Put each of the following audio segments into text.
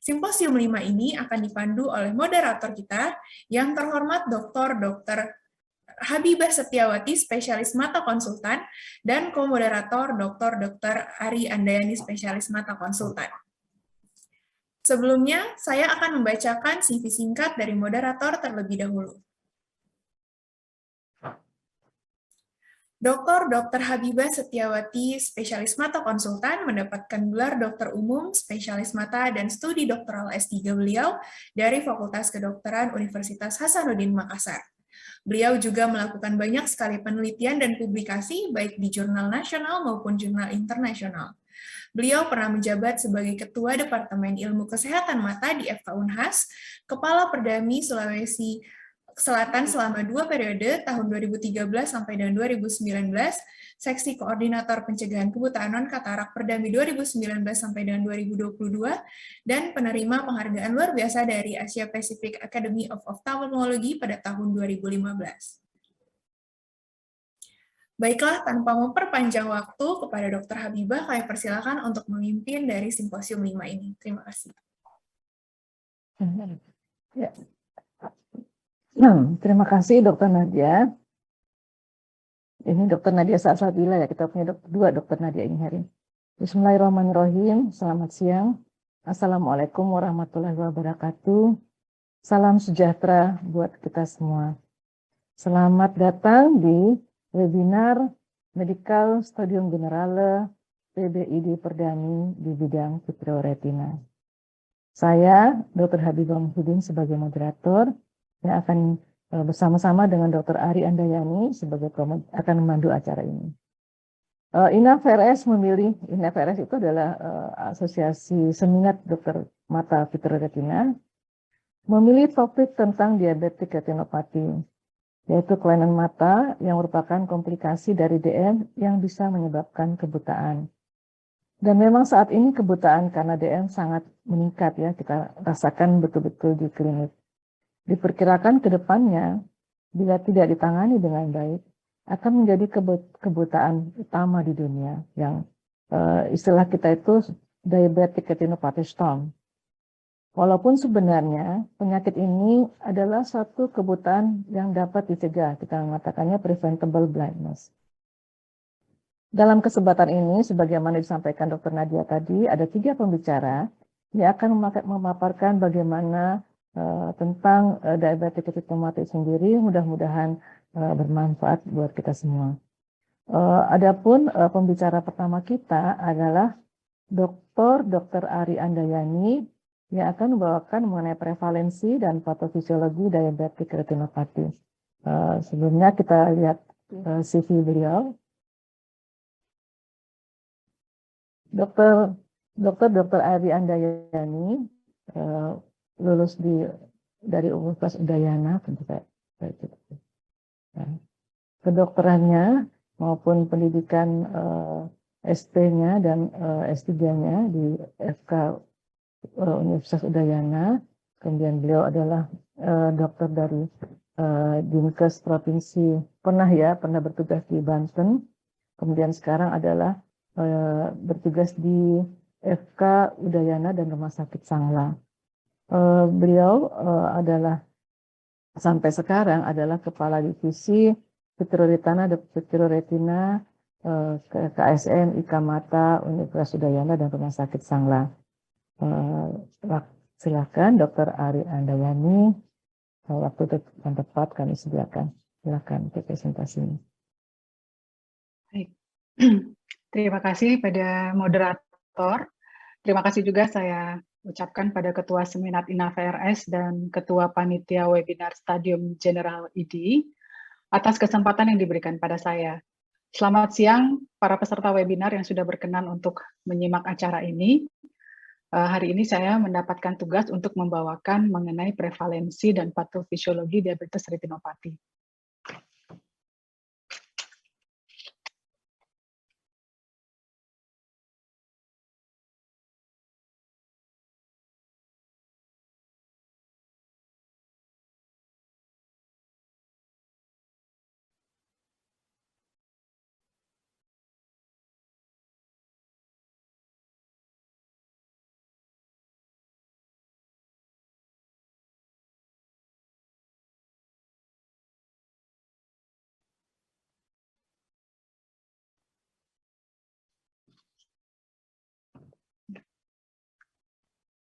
Simposium 5 ini akan dipandu oleh moderator kita yang terhormat Dr. Habibah Setiawati, spesialis mata konsultan, dan komoderator Dr. Ari Andayani, spesialis mata konsultan. Sebelumnya, saya akan membacakan CV singkat dari moderator terlebih dahulu. Dr. Habibah Setiawati, spesialis mata konsultan, mendapatkan gelar dokter umum, spesialis mata, dan studi doktoral S3 beliau dari Fakultas Kedokteran Universitas Hasanuddin Makassar. Beliau juga melakukan banyak sekali penelitian dan publikasi, baik di jurnal nasional maupun jurnal internasional. Beliau pernah menjabat sebagai Ketua Departemen Ilmu Kesehatan Mata di FK Unhas, Kepala Perdami Sulawesi Selatan selama 2 periode, tahun 2013 sampai dengan 2019, Seksi Koordinator Pencegahan Kebutaan Non-Katarak Perdami 2019 sampai dengan 2022, dan penerima penghargaan luar biasa dari Asia Pacific Academy of Ophthalmology pada tahun 2015. Baiklah, tanpa memperpanjang waktu, kepada Dr. Habibah kami persilakan untuk memimpin dari Simposium 5 ini. Terima kasih. Ya. Terima kasih Dr. Nadia. Ini Dr. Nadia Salsabila ya, kita punya dua Dr. Nadia ini hari ini. Bismillahirrahmanirrahim, selamat siang. Assalamualaikum warahmatullahi wabarakatuh. Salam sejahtera buat kita semua. Selamat datang di webinar Medical Studium Generale PBID Perdami di bidang vitreoretina. Saya Dr. Habibah Muhyiddin sebagai moderator yang akan bersama-sama dengan Dr. Ari Andayani sebagai akan memandu acara ini. INAVRS itu adalah asosiasi seminat dokter mata vitreoretina, memilih topik tentang diabetik retinopati, yaitu kelainan mata yang merupakan komplikasi dari DM yang bisa menyebabkan kebutaan. Dan memang saat ini kebutaan karena DM sangat meningkat ya, kita rasakan betul-betul di klinik. Diperkirakan ke depannya, bila tidak ditangani dengan baik, akan menjadi kebutaan utama di dunia, yang istilah kita itu diabetic retinopathy storm. Walaupun sebenarnya penyakit ini adalah satu kebutaan yang dapat dicegah, kita mengatakannya preventable blindness. Dalam kesempatan ini, sebagaimana disampaikan Dr. Nadia tadi, ada 3 pembicara yang akan memaparkan bagaimana tentang diabetic retinopathy sendiri, mudah-mudahan bermanfaat buat kita semua. Adapun pembicara pertama kita adalah Dr. Ari Andayani yang akan membawakan mengenai prevalensi dan patofisiologi diabetic retinopathy. Sebelumnya kita lihat CV beliau. Dr. Ari Andayani lulus dari Universitas Udayana, tentu saja. Kedokterannya maupun pendidikan SP-nya dan S3-nya di FK Universitas Udayana. Kemudian beliau adalah dokter dari Dinkes Provinsi, pernah bertugas di Banten. Kemudian sekarang adalah bertugas di FK Udayana dan Rumah Sakit Sangla. Beliau adalah sampai sekarang adalah Kepala Divisi Vitreoretina KSN IKA Mata Universitas Udayana dan Rumah Sakit Sangla. Silakan Dr. Ari Andayani, waktu yang tepat kami sediakan. Silakan untuk presentasinya. Baik. Terima kasih pada moderator. Terima kasih juga saya ucapkan pada Ketua Seminat INAVRS dan Ketua Panitia Webinar Stadium General ID atas kesempatan yang diberikan pada saya. Selamat siang para peserta webinar yang sudah berkenan untuk menyimak acara ini. Hari ini saya mendapatkan tugas untuk membawakan mengenai prevalensi dan patofisiologi diabetes retinopati.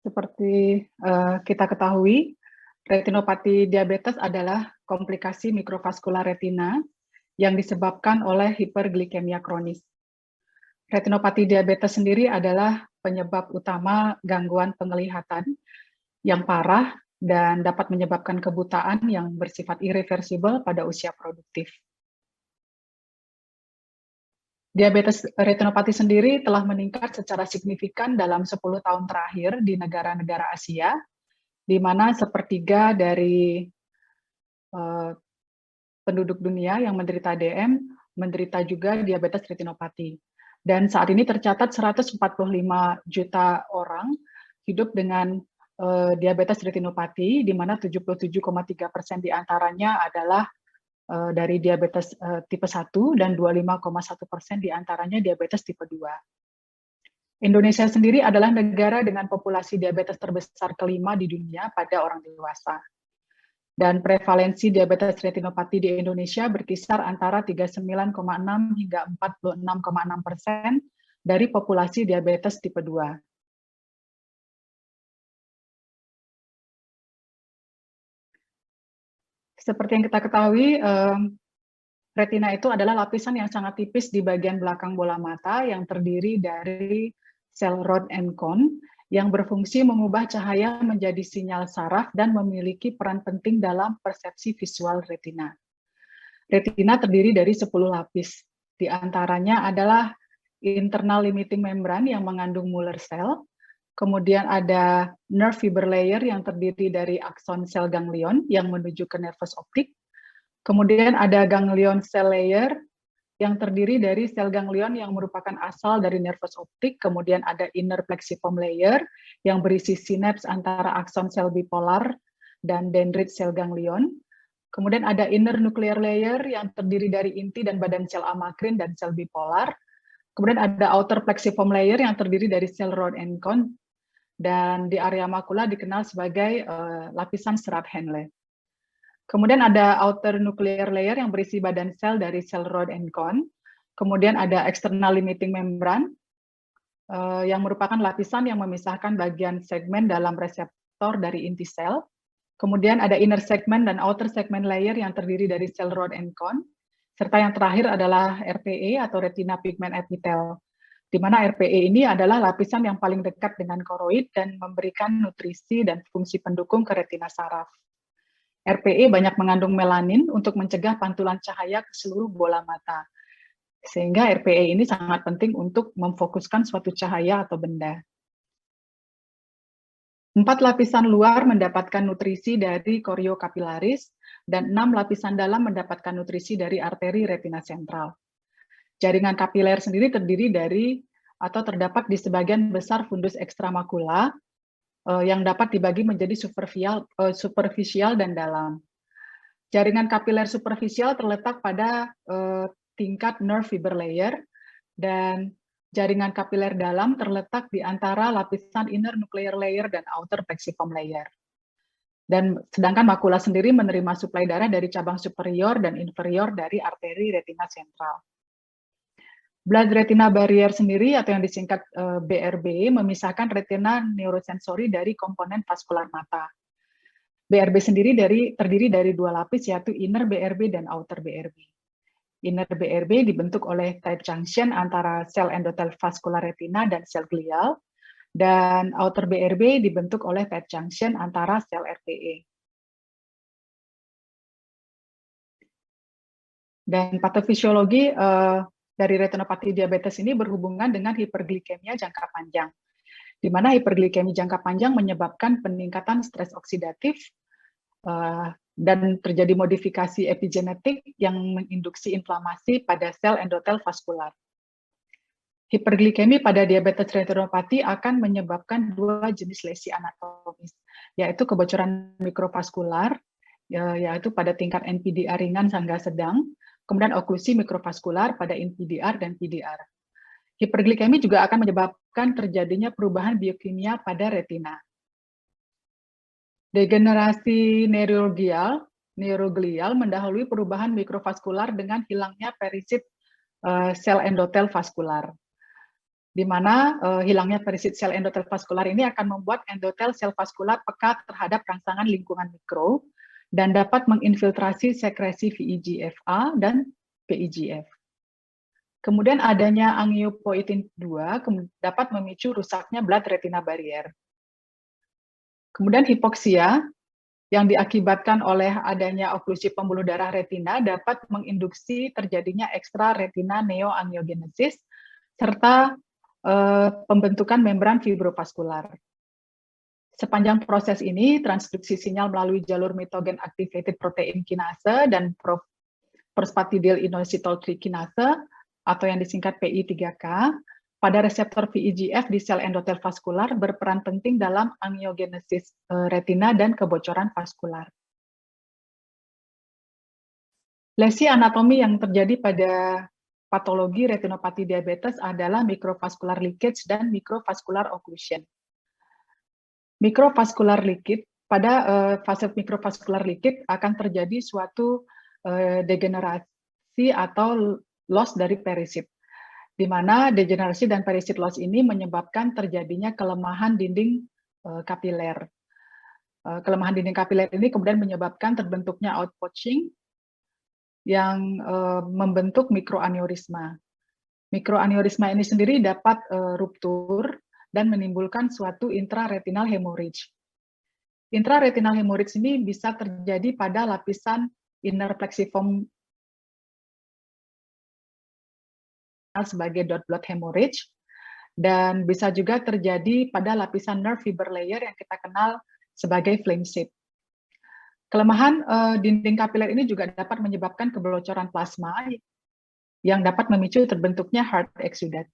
Seperti kita ketahui, retinopati diabetes adalah komplikasi mikrovaskular retina yang disebabkan oleh hiperglikemia kronis. Retinopati diabetes sendiri adalah penyebab utama gangguan penglihatan yang parah dan dapat menyebabkan kebutaan yang bersifat irreversibel pada usia produktif. Diabetes retinopati sendiri telah meningkat secara signifikan dalam 10 tahun terakhir di negara-negara Asia, di mana sepertiga dari penduduk dunia yang menderita DM menderita juga diabetes retinopati. Dan saat ini tercatat 145 juta orang hidup dengan diabetes retinopati, di mana 77,3% diantaranya adalah dari diabetes tipe 1 dan 25,1% diantaranya diabetes tipe 2. Indonesia sendiri adalah negara dengan populasi diabetes terbesar kelima di dunia pada orang dewasa. Dan prevalensi diabetes retinopati di Indonesia berkisar antara 39,6 hingga 46,6% dari populasi diabetes tipe 2. Seperti yang kita ketahui, retina itu adalah lapisan yang sangat tipis di bagian belakang bola mata yang terdiri dari sel rod and cone yang berfungsi mengubah cahaya menjadi sinyal saraf dan memiliki peran penting dalam persepsi visual retina. Retina terdiri dari 10 lapis. Di antaranya adalah internal limiting membran yang mengandung Muller cell, kemudian ada nerve fiber layer yang terdiri dari akson sel ganglion yang menuju ke nervus optik, kemudian ada ganglion cell layer yang terdiri dari sel ganglion yang merupakan asal dari nervus optik, kemudian ada inner plexiform layer yang berisi sinaps antara akson sel bipolar dan dendrit sel ganglion, kemudian ada inner nuclear layer yang terdiri dari inti dan badan sel amakrin dan sel bipolar, kemudian ada outer plexiform layer yang terdiri dari sel rod and cone, dan di area makula dikenal sebagai lapisan serat Henle. Kemudian ada outer nuclear layer yang berisi badan sel dari sel rod and cone. Kemudian ada external limiting membran yang merupakan lapisan yang memisahkan bagian segmen dalam reseptor dari inti sel. Kemudian ada inner segment dan outer segment layer yang terdiri dari sel rod and cone. Serta yang terakhir adalah RPE atau retina pigment epithel, di mana RPE ini adalah lapisan yang paling dekat dengan koroid dan memberikan nutrisi dan fungsi pendukung ke retina saraf. RPE banyak mengandung melanin untuk mencegah pantulan cahaya ke seluruh bola mata, sehingga RPE ini sangat penting untuk memfokuskan suatu cahaya atau benda. 4 lapisan luar mendapatkan nutrisi dari koriokapilaris, dan 6 lapisan dalam mendapatkan nutrisi dari arteri retina sentral. Jaringan kapiler sendiri terdiri dari atau terdapat di sebagian besar fundus ekstramakula yang dapat dibagi menjadi superficial dan dalam. Jaringan kapiler superficial terletak pada tingkat nerve fiber layer, dan jaringan kapiler dalam terletak di antara lapisan inner nuclear layer dan outer plexiform layer. Dan sedangkan makula sendiri menerima suplai darah dari cabang superior dan inferior dari arteri retina sentral. Blood retina barrier sendiri atau yang disingkat BRB memisahkan retina neurosensori dari komponen vaskular mata. BRB sendiri terdiri dari 2 lapis, yaitu inner BRB dan outer BRB. Inner BRB dibentuk oleh tight junction antara sel endotel vaskular retina dan sel glial, dan outer BRB dibentuk oleh tight junction antara sel RPE. Dan patofisiologi dari retinopati diabetes ini berhubungan dengan hiperglikemia jangka panjang, di mana hiperglikemia jangka panjang menyebabkan peningkatan stres oksidatif dan terjadi modifikasi epigenetik yang menginduksi inflamasi pada sel endotel vaskular. Hiperglikemi pada diabetes retinopati akan menyebabkan 2 jenis lesi anatomis, yaitu kebocoran mikrovaskular, yaitu pada tingkat NPDR ringan hingga sedang, kemudian oklusi mikrovaskular pada NPDR dan PDR. Hiperglikemi juga akan menyebabkan terjadinya perubahan biokimia pada retina. Degenerasi neuroglial mendahului perubahan mikrovaskular dengan hilangnya perisit sel endotel vaskular. di mana hilangnya perisit sel endotel vaskular ini akan membuat endotel sel vaskular peka terhadap rangsangan lingkungan mikro dan dapat menginfiltrasi sekresi VEGF-A dan PEGF. Kemudian adanya angiopoietin 2 dapat memicu rusaknya blood retina barrier. Kemudian hipoksia yang diakibatkan oleh adanya oklusi pembuluh darah retina dapat menginduksi terjadinya ekstra retina neoangiogenesis serta pembentukan membran fibrovaskular. Sepanjang proses ini, transduksi sinyal melalui jalur mitogen activated protein kinase dan phosphatidyl inositol 3 kinase atau yang disingkat PI3K pada reseptor VEGF di sel endotel vaskular berperan penting dalam angiogenesis retina dan kebocoran vaskular. Lesi anatomi yang terjadi pada patologi retinopati diabetes adalah microvascular leakage dan microvascular occlusion. Microvascular leakage, pada fase microvascular leakage akan terjadi suatu degenerasi atau loss dari perisit, di mana degenerasi dan perisit loss ini menyebabkan terjadinya kelemahan dinding kapiler. Kelemahan dinding kapiler ini kemudian menyebabkan terbentuknya outpouching yang membentuk mikroaneurisma. Mikroaneurisma ini sendiri dapat ruptur dan menimbulkan suatu intraretinal hemorrhage. Intraretinal hemorrhage ini bisa terjadi pada lapisan inner plexiform sebagai dot blood hemorrhage, dan bisa juga terjadi pada lapisan nerve fiber layer yang kita kenal sebagai flame shape. Kelemahan dinding kapiler ini juga dapat menyebabkan kebocoran plasma yang dapat memicu terbentuknya heart exudate.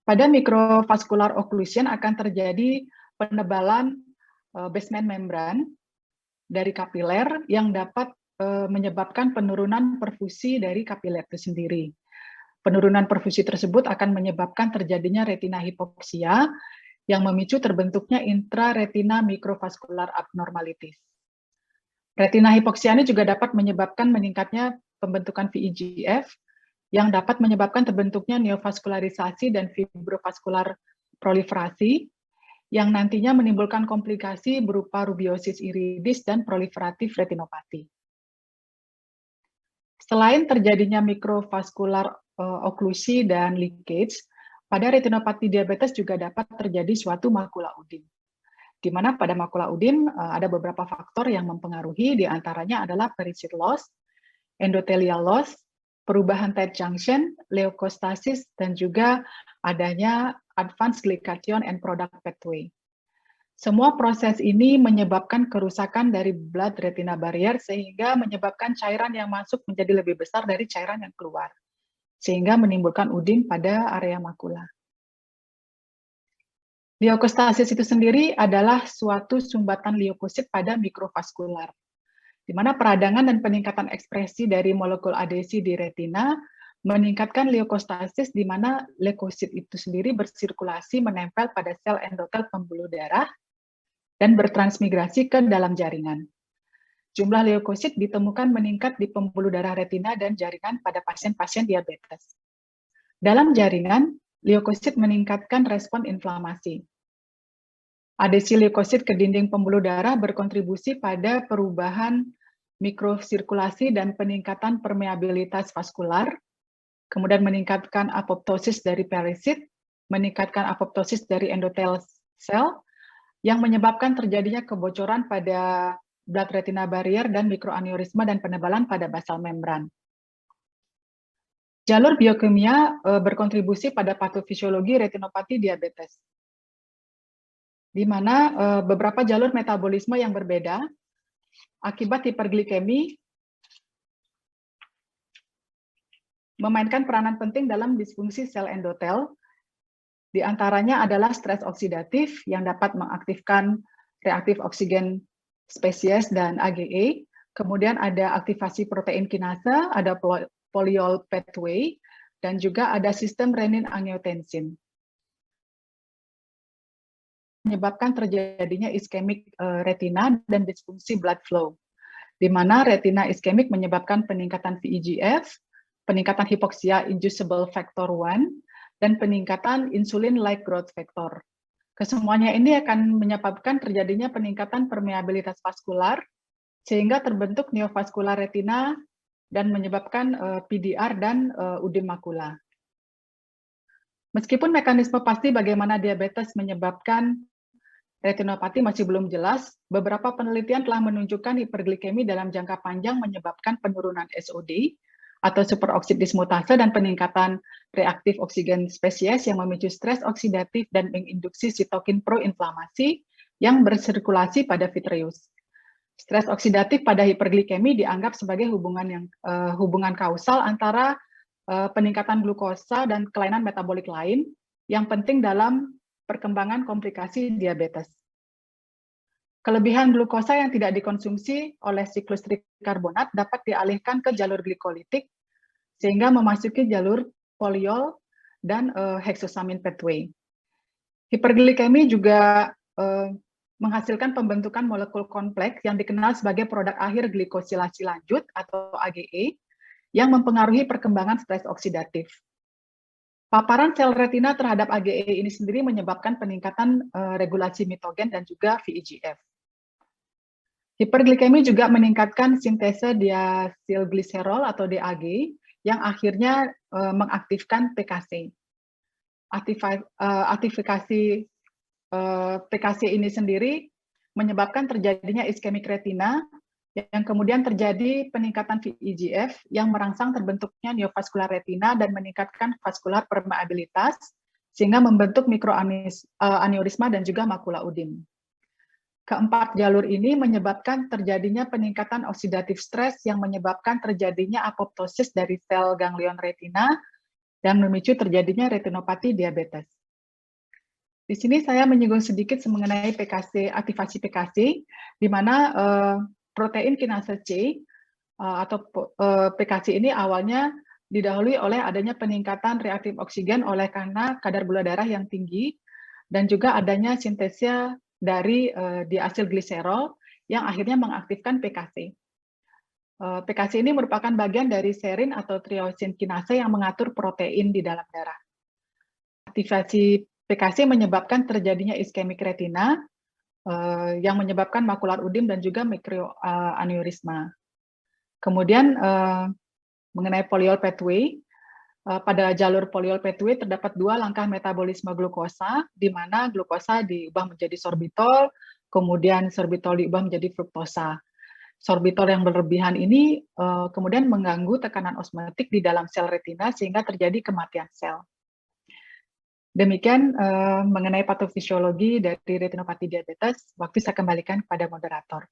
Pada microvascular occlusion akan terjadi penebalan basement membran dari kapiler yang dapat menyebabkan penurunan perfusi dari kapiler itu sendiri. Penurunan perfusi tersebut akan menyebabkan terjadinya retina hipoksia yang memicu terbentuknya intraretina microvascular abnormalities. Retina hipoksia ini juga dapat menyebabkan meningkatnya pembentukan VEGF yang dapat menyebabkan terbentuknya neovaskularisasi dan fibrovaskular proliferasi yang nantinya menimbulkan komplikasi berupa rubiosis iridis dan proliferatif retinopati. Selain terjadinya microvascular occlusi dan leakage, pada retinopati diabetes juga dapat terjadi suatu makula udin, di mana pada makula udin ada beberapa faktor yang mempengaruhi, di antaranya adalah perisit loss, endothelial loss, perubahan tight junction, leukostasis, dan juga adanya advanced glycation and product pathway. Semua proses ini menyebabkan kerusakan dari blood retina barrier sehingga menyebabkan cairan yang masuk menjadi lebih besar dari cairan yang keluar, sehingga menimbulkan udin pada area makula. Leukostasis itu sendiri adalah suatu sumbatan leukosit pada mikrovaskular, di mana peradangan dan peningkatan ekspresi dari molekul adesi di retina meningkatkan leukostasis, di mana leukosit itu sendiri bersirkulasi menempel pada sel endotel pembuluh darah dan bertransmigrasi ke dalam jaringan. Jumlah leukosit ditemukan meningkat di pembuluh darah retina dan jaringan pada pasien-pasien diabetes. Dalam jaringan, leukosit meningkatkan respon inflamasi. Adesi leukosit ke dinding pembuluh darah berkontribusi pada perubahan mikrosirkulasi dan peningkatan permeabilitas vaskular, kemudian meningkatkan apoptosis dari perisit, meningkatkan apoptosis dari endotel sel, yang menyebabkan terjadinya kebocoran pada blood retina barrier dan mikroaneurisma dan penebalan pada basal membran. Jalur biokimia berkontribusi pada patofisiologi retinopati diabetes, di mana beberapa jalur metabolisme yang berbeda akibat hiperglikemi memainkan peranan penting dalam disfungsi sel endotel. Di antaranya adalah stres oksidatif yang dapat mengaktifkan reaktif oksigen spesies dan AGE, kemudian ada aktivasi protein kinase, ada polyol pathway, dan juga ada sistem renin-angiotensin. Menyebabkan terjadinya iskemik retina dan disfungsi blood flow, di mana retina iskemik menyebabkan peningkatan VEGF, peningkatan hipoksia inducible factor 1, dan peningkatan insulin-like growth factor. Kesemuanya ini akan menyebabkan terjadinya peningkatan permeabilitas vaskular, sehingga terbentuk neovaskular retina dan menyebabkan PDR dan udem makula. Meskipun mekanisme pasti bagaimana diabetes menyebabkan retinopati masih belum jelas, beberapa penelitian telah menunjukkan hiperglikemi dalam jangka panjang menyebabkan penurunan SOD atau superoksid dismutase dan peningkatan reaktif oksigen spesies yang memicu stres oksidatif dan menginduksi sitokin proinflamasi yang bersirkulasi pada vitreus. Stres oksidatif pada hiperglikemi dianggap sebagai hubungan kausal antara peningkatan glukosa dan kelainan metabolik lain yang penting dalam perkembangan komplikasi diabetes. Kelebihan glukosa yang tidak dikonsumsi oleh siklus trikarbonat dapat dialihkan ke jalur glikolitik sehingga memasuki jalur poliol dan hexosamin pathway. Hiperglikemi juga menghasilkan pembentukan molekul kompleks yang dikenal sebagai produk akhir glikosilasi lanjut atau AGE yang mempengaruhi perkembangan stres oksidatif. Paparan sel retina terhadap AGE ini sendiri menyebabkan peningkatan regulasi mitogen dan juga VEGF. Hiperglikemi juga meningkatkan sintese diasilgliserol atau DAG yang akhirnya mengaktifkan PKC. Aktifikasi PKC ini sendiri menyebabkan terjadinya iskemik retina yang kemudian terjadi peningkatan VEGF yang merangsang terbentuknya neovaskular retina dan meningkatkan vaskular permeabilitas sehingga membentuk mikroaneurisma dan juga makula udem. Keempat jalur ini menyebabkan terjadinya peningkatan oksidatif stres yang menyebabkan terjadinya apoptosis dari sel ganglion retina dan memicu terjadinya retinopati diabetes. Di sini saya menyinggung sedikit mengenai PKC, aktivasi PKC, di mana protein kinase C atau PKC ini awalnya didahului oleh adanya peningkatan reaktif oksigen oleh karena kadar gula darah yang tinggi dan juga adanya sintesia dari diasilgliserol yang akhirnya mengaktifkan PKC. PKC ini merupakan bagian dari serin atau triosin kinase yang mengatur protein di dalam darah. Aktivasi PKC menyebabkan terjadinya iskemik retina yang menyebabkan makular udem dan juga mikroaneurisma. Kemudian mengenai poliol pathway, pada jalur poliol pathway terdapat dua langkah metabolisme glukosa, di mana glukosa diubah menjadi sorbitol, kemudian sorbitol diubah menjadi fruktosa. Sorbitol yang berlebihan ini kemudian mengganggu tekanan osmotik di dalam sel retina sehingga terjadi kematian sel. Demikian mengenai patofisiologi dari retinopati diabetes, waktu saya kembalikan kepada moderator.